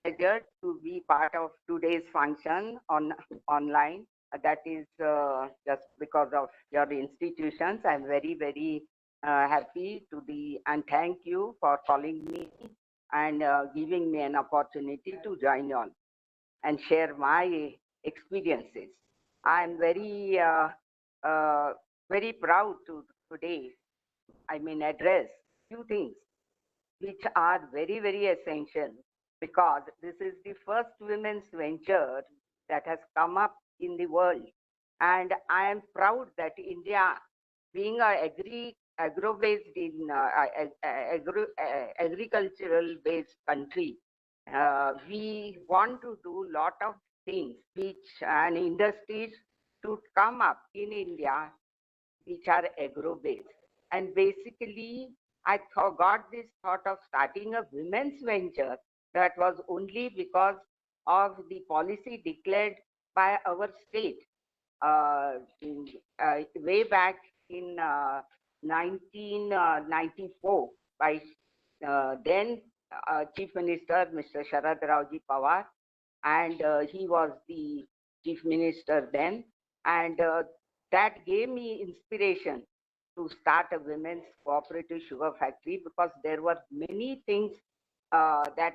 pleasure to be part of today's function online. That is just because of your institutions. I'm very happy to be and thank you for calling me and giving me an opportunity to join on and share my experiences. I'm uh, very proud to today, address few things which are very essential because this is the first women's venture that has come up in the world. And I am proud that India, being a agro-based agricultural based country, we want to do lot of things which and industries should come up in India which are agro-based. And basically, I got this thought of starting a women's venture that was only because of the policy declared by our state way back in 1994 by then Chief Minister Mr. Sharad Raoji Pawar, and he was the Chief Minister then. And that gave me inspiration to start a women's cooperative sugar factory because there were many things that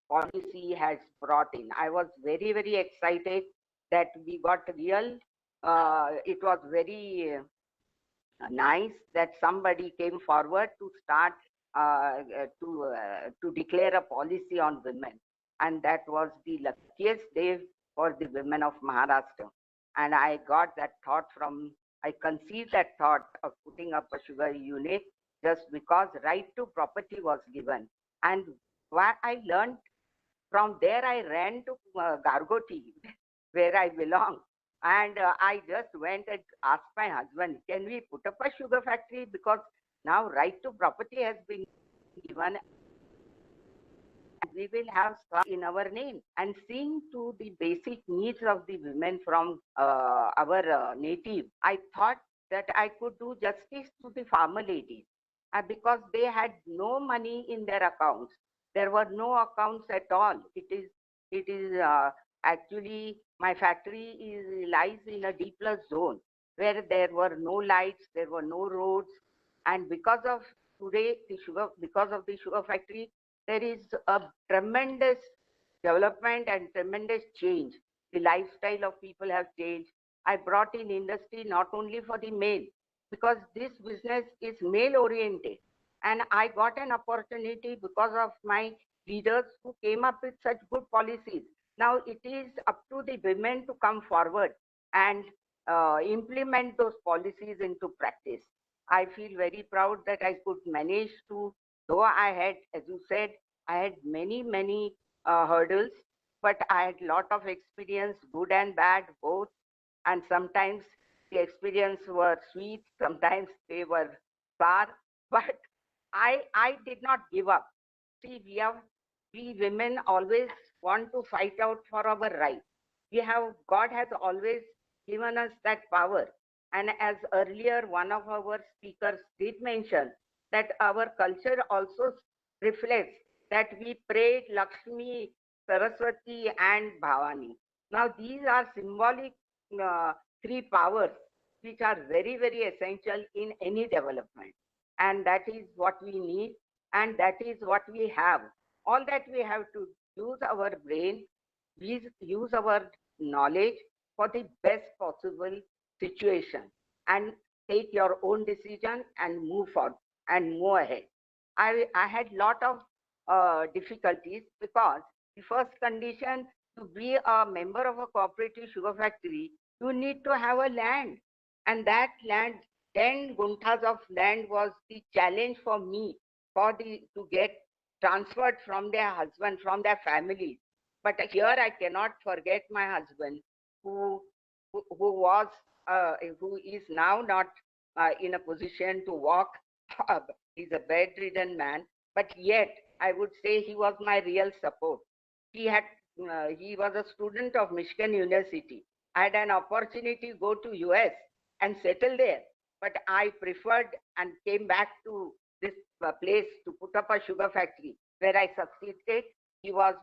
policy has brought in. I was very excited that we got real. It was very nice that somebody came forward to start to declare a policy on women, and that was the luckiest day for the women of Maharashtra. And I got that thought from, I conceived that thought of putting up a sugar unit just because right to property was given. And what I learned from there, I ran to Gargoti, where I belong. And I just went and asked my husband, can we put up a sugar factory? Because now right to property has been given. We will have some in our name. And seeing to the basic needs of the women from our native, I thought that I could do justice to the farmer ladies because they had no money in their accounts. There were no accounts at all. It is actually my factory lies in a D plus zone where there were no lights, there were no roads, and because of because of the sugar factory, there is a tremendous development and tremendous change. The lifestyle of people have changed. I brought in industry not only for the male, because this business is male oriented. And I got an opportunity because of my leaders who came up with such good policies. Now it is up to the women to come forward and implement those policies into practice. I feel very proud that I could manage to, though I had, as you said, I had many hurdles, but I had lot of experience, good and bad, both. And sometimes the experience were sweet, sometimes they were sour, but I did not give up. See, we women always want to fight out for our rights. God has always given us that power. And as earlier one of our speakers did mention, that our culture also reflects that we pray Lakshmi, Saraswati, and Bhavani. Now these are symbolic uh, three powers which are very essential in any development. And that is what we need, and that is what we have. All that we have to use our brain, use our knowledge for the best possible situation and take your own decision and move forward and move ahead. I had lot of difficulties because the first condition to be a member of a cooperative sugar factory, you need to have a land. And that land, 10 gunthas of land was the challenge for me to get transferred from their husband, from their family. But here I cannot forget my husband who who was who is now not in a position to walk. He's a bedridden man, but yet I would say he was my real support. He was a student of Michigan University. I had an opportunity to go to US and settle there, but I preferred and came back to this place to put up a sugar factory where I succeeded. He was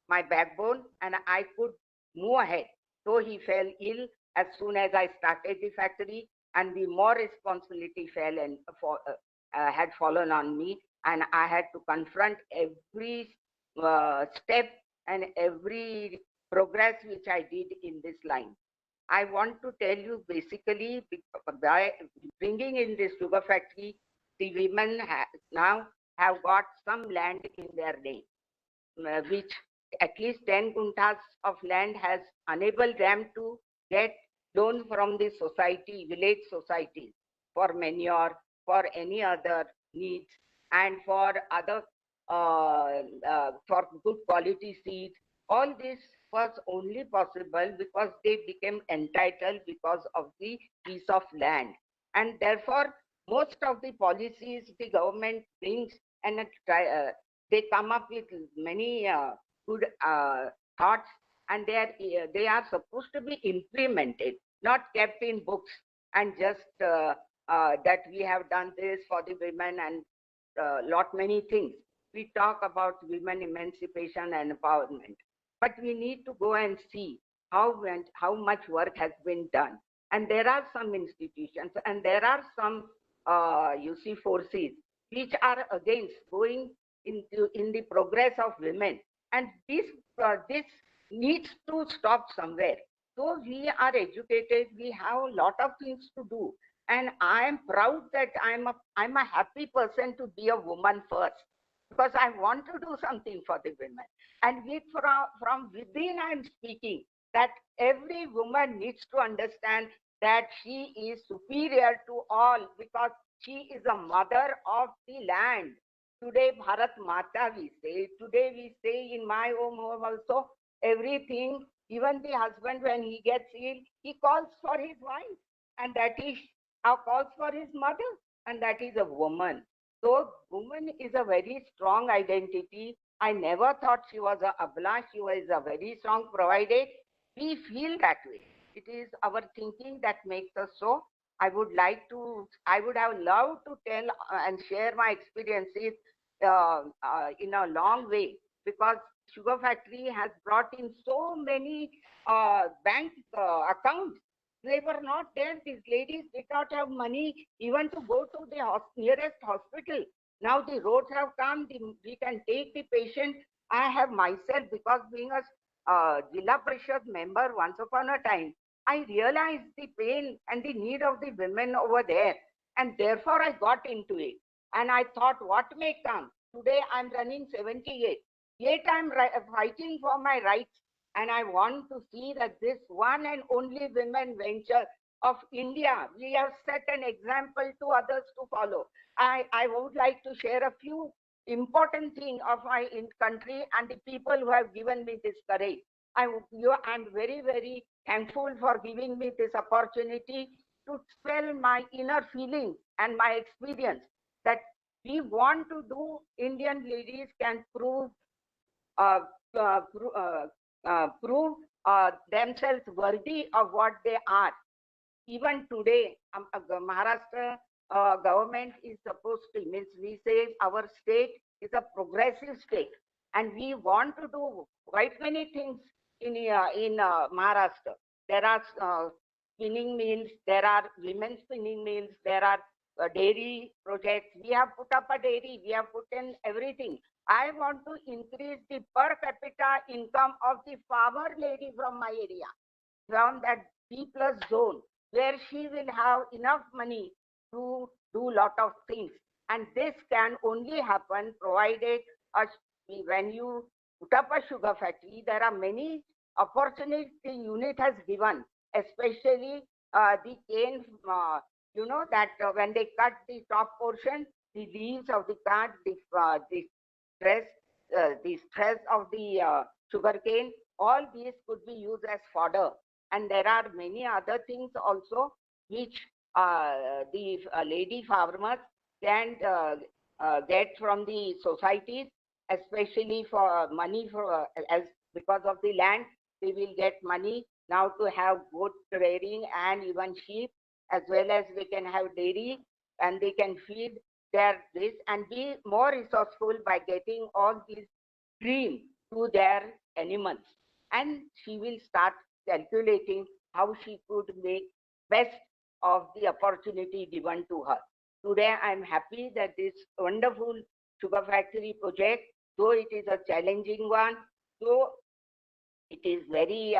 my backbone, and I could move ahead. So he fell ill as soon as I started the factory, and the more responsibility had fallen on me, and I had to confront every step and every progress which I did in this line. I want to tell you basically, by bringing in this sugar factory, the women now have got some land in their name, which at least 10 guntas of land has enabled them to get loan from the society, village societies, for manure, for any other needs, and for other, for good quality seeds. All this was only possible because they became entitled because of the piece of land. And therefore, most of the policies the government brings, and they come up with many good thoughts, and they are supposed to be implemented, not kept in books, and just that we have done this for the women and lot many things. We talk about women emancipation and empowerment, but we need to go and see how much work has been done. And there are some institutions, and there are some you see forces which are against going in the progress of women, and this needs to stop somewhere. So we are educated, we have a lot of things to do, and I am proud that I'm a happy person to be a woman first, because I want to do something for the women. And from within I'm speaking that every woman needs to understand that she is superior to all, because she is a mother of the land. Today, Bharat Mata we say. Today we say in my home also, everything, even the husband when he gets ill, he calls for his wife, and that is calls for his mother, and that is a woman. So woman is a very strong identity. I never thought she was a abla. She was a very strong, provided we feel that way. It is our thinking that makes us so. I would have loved to tell and share my experiences in a long way, because sugar factory has brought in so many bank accounts. They were not there. These ladies did not have money even to go to the nearest hospital. Now the roads have come, we can take the patient. I have myself, because being a Jilla Parishad member once upon a time, I realized the pain and the need of the women over there. And therefore I got into it. And I thought, what may come? Today I'm running 78. Yet I'm fighting for my rights. And I want to see that this one and only women venture of India, we have set an example to others to follow. I would like to share a few important things of my country and the people who have given me this courage. I'm very, very thankful for giving me this opportunity to tell my inner feelings and my experience, that we want to do. Indian ladies can uh, uh, prove themselves worthy of what they are. Even today, Maharashtra government is supposed to, means we say our state is a progressive state, and we want to do quite many things in Maharashtra. There are spinning mills, there are women spinning mills, there are dairy projects. We have put up a dairy, we have put in everything. I want to increase the per capita income of the farmer lady from my area, from that B plus zone, where she will have enough money to do lot of things. And this can only happen provided when you put up a sugar factory, there are many opportunities the unit has given, especially the cane, that when they cut the top portion, the leaves of the cut, stress, the stress of the sugar cane, all these could be used as fodder. And there are many other things also which the lady farmers can get from the societies, especially for money for as because of the land, they will get money now to have goat rearing and even sheep, as well as they can have dairy, and they can feed their this and be more resourceful by getting all these cream to their animals. And she will start calculating how she could make best of the opportunity given to her. Today, I'm happy that this wonderful sugar factory project, though it is a challenging one, though it is very,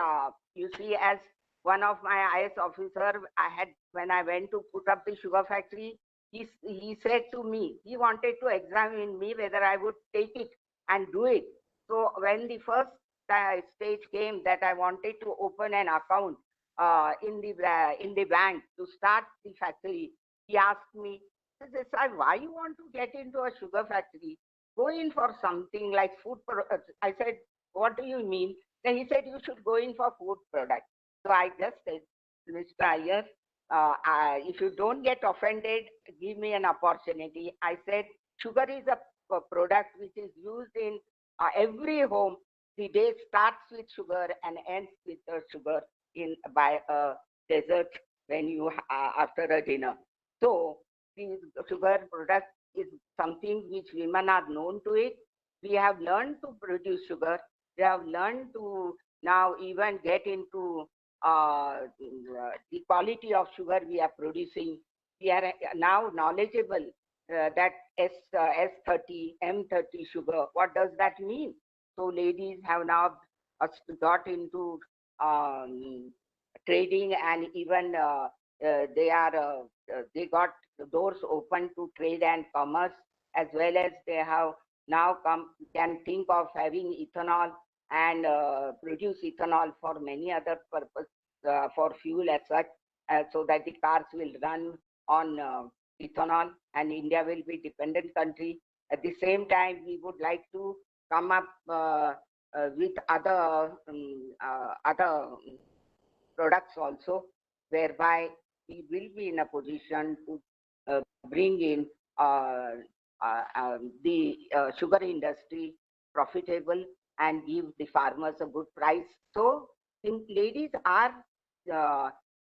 you see, as one of my IS officer, when I went to put up the sugar factory, he said to me, he wanted to examine me whether I would take it and do it. So when the first stage came that I wanted to open an account in the bank to start the factory, he asked me, Desai, why you want to get into a sugar factory? Go in for something like food. I said, what do you mean? Then he said, you should go in for food products. So I just said, Mr. Iyer, if you don't get offended, give me an opportunity. I said, sugar is a product which is used in every home. The day starts with sugar and ends with sugar by a dessert when you after a dinner. So the sugar product is something which women are known to it. We have learned to produce sugar. We have learned to now even get into the quality of sugar we are producing. We are now knowledgeable that S30, M30 sugar, what does that mean? So ladies have now got into trading, and even they got the doors open to trade and commerce, as well as they have now can think of having ethanol and produce ethanol for many other purpose, for fuel as such, so that the cars will run on ethanol and India will be dependent country. At the same time, we would like to come up with other products also, whereby we will be in a position to bring in the sugar industry profitable and give the farmers a good price. So ladies are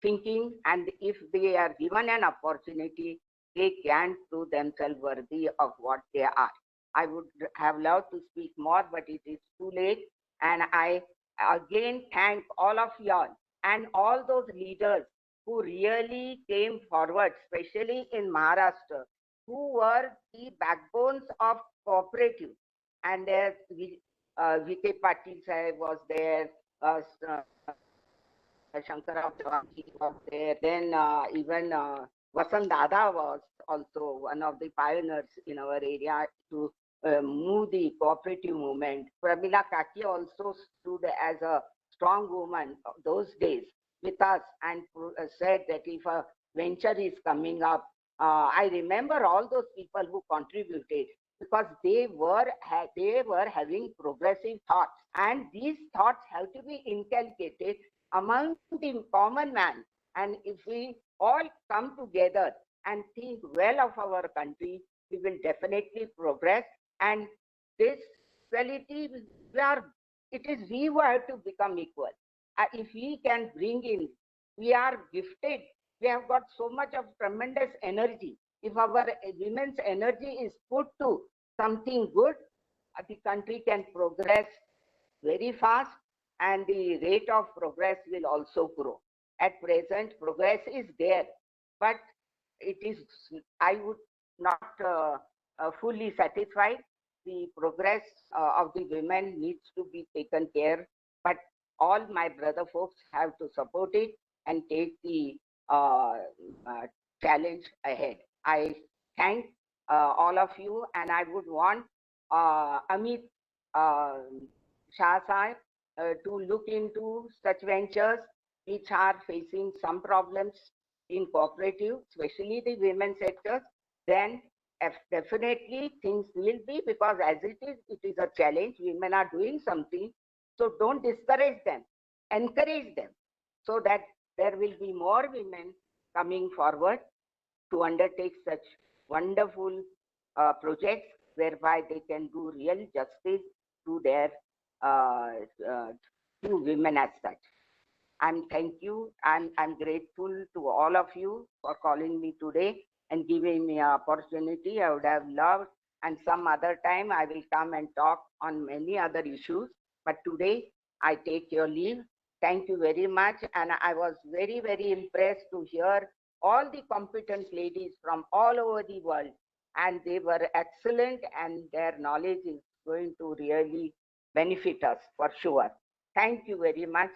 thinking, and if they are given an opportunity, they can prove themselves worthy of what they are. I would have loved to speak more, but it is too late. And I again thank all of y'all and all those leaders who really came forward, especially in Maharashtra, who were the backbones of cooperative. And there's Vijaymala was there, Shankarao was there, then even Vasant Dada was also one of the pioneers in our area to move the cooperative movement. Pramila Kaki also stood as a strong woman those days with us and said that if a venture is coming up, I remember all those people who contributed because they were having progressive thoughts, and these thoughts have to be inculcated among the common man. And if we all come together and think well of our country, we will definitely progress. And this equality, it is we who have to become equal. If we can bring in, we are gifted. We have got so much of tremendous energy. If our women's energy is put to something good, the country can progress very fast, and the rate of progress will also grow. At present, progress is there, but it is, I would not fully satisfied. The progress of the women needs to be taken care, but all my brother folks have to support it and take the challenge ahead. I thank all of you, and I would want Amit uh, Shah Sahib to look into such ventures which are facing some problems in cooperative, especially the women sectors. Then definitely things will be, because as it is a challenge. Women are doing something, so don't discourage them, encourage them, so that there will be more women coming forward to undertake such wonderful projects whereby they can do real justice to their uh, uh, to women as such. Thank you. I'm grateful to all of you for calling me today and giving me an opportunity. I would have loved, and some other time I will come and talk on many other issues. But today, I take your leave. Thank you very much. And I was very, very impressed to hear all the competent ladies from all over the world. And they were excellent, and their knowledge is going to really benefit us for sure. Thank you very much.